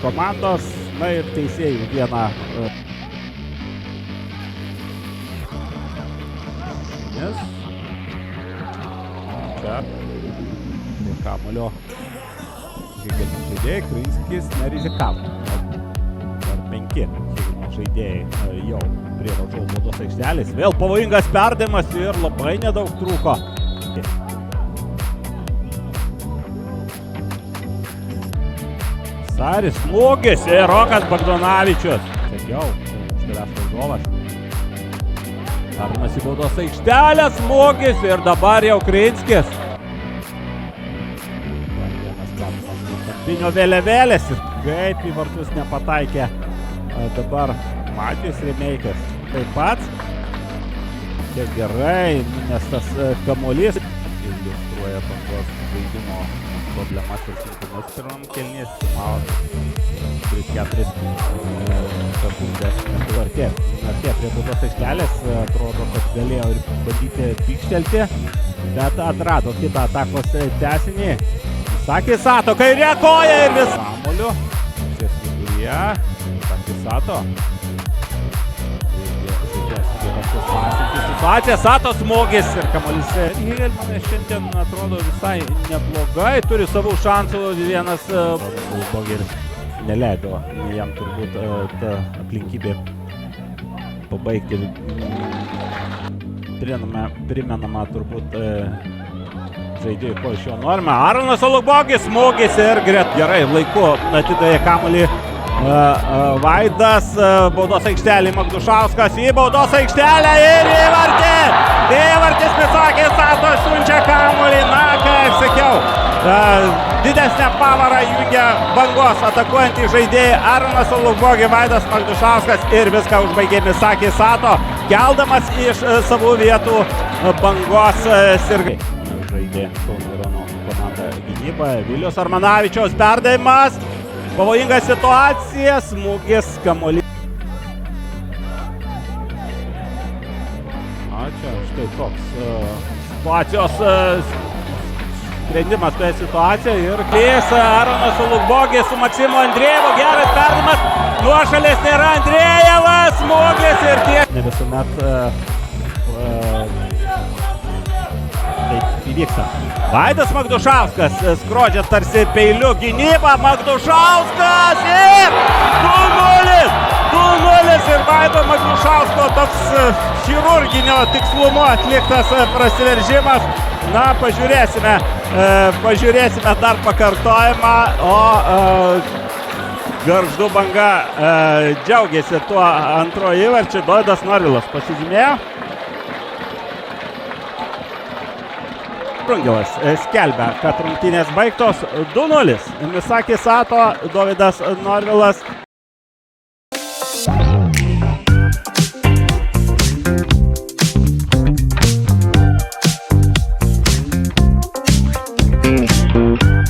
komandos. Na ir teisėjų vieną. Čia kamuolio žaidėjai, Krynskis nerizikavo. Dar 5 žaidėjai jau prie varžovų baudos aikštelės. Vėl pavojingas perdavimas ir labai nedaug trūko. Saris smūgis ir Rokas Bagdonavičius. Sakiau, užtavęs varžovas. Arnas į baudos aikštelę, smūgis ir dabar jau Krynskis. Kampinio vėliavėlės ir kaip į vartus nepataikė dabar Matijus Remeikas. Taip pat kiek gerai numestas kamuolys. Iliustruoja Bangos žaidimo problemas ir sunkumus pirmam kėlinys. 3-4 sekundės artė prie baudos aikštelės. Atrodo, kad galėjo ir bandyti pykštelti, bet atrado kitą atakos tęsinį. Sakė Sato, kairė koja ir vis kamuoliu. Čia viduryje. Sakė Sato. Situacija, Sato smūgis ir kamuolys. Higelmanas šiandien atrodo visai neblogai, turi savų šansų. Vienas Bogeris neleido jam turbūt ta aplinkybė pabaigti. Primenama turbūt žaidėjų, ko iš jo norime. Arnas Olubogis, smūgis ir gerai laiku atidavė kamuolį Vaidas. Baudos aikštelė Magdušauskas į baudos aikštelę ir įvartį. Įvartis Misakis Sato siunčia kamuolį. Na, kaip sakiau, didesnę pavarą jungia Bangos atakuojantį žaidėjai Arnas Olubogis, Vaidas Magdušauskas ir viską užbaigė Misakis Sato, keldamas iš savų vietų Bangos sirgai. Žaidė Kauno Rajono komanda gynybą. Vilius Armanavičiaus perdavimas. Pavojinga situacija, smūgis kamuolį. Čia štai toks situacijos sprendimas toje situacijoje. Ir keis Aronas Olubogis su Maksimu Andrėjevu. Geras perdavimas. Nuošalės nėra Andrėjevas. Smūgis ir tiek. Ne visuomet taip įvyksta. Vaidas Magdušauskas skrodžia tarsi peiliu gynybą. Magdušauskas ir 2-0. 2-0 ir Vaido Magdušausko toks chirurginio tikslumo atliktas prasiveržimas. Na, pažiūrėsime dar pakartojimą, o Gargždų Banga džiaugiasi tuo antrojo įvarčiu. Dovydas Norvilas pasižymėjo. Brungilas skelbia, kad rungtynės baigtos 2-0. Misakis Sato, Dovydas Norvilas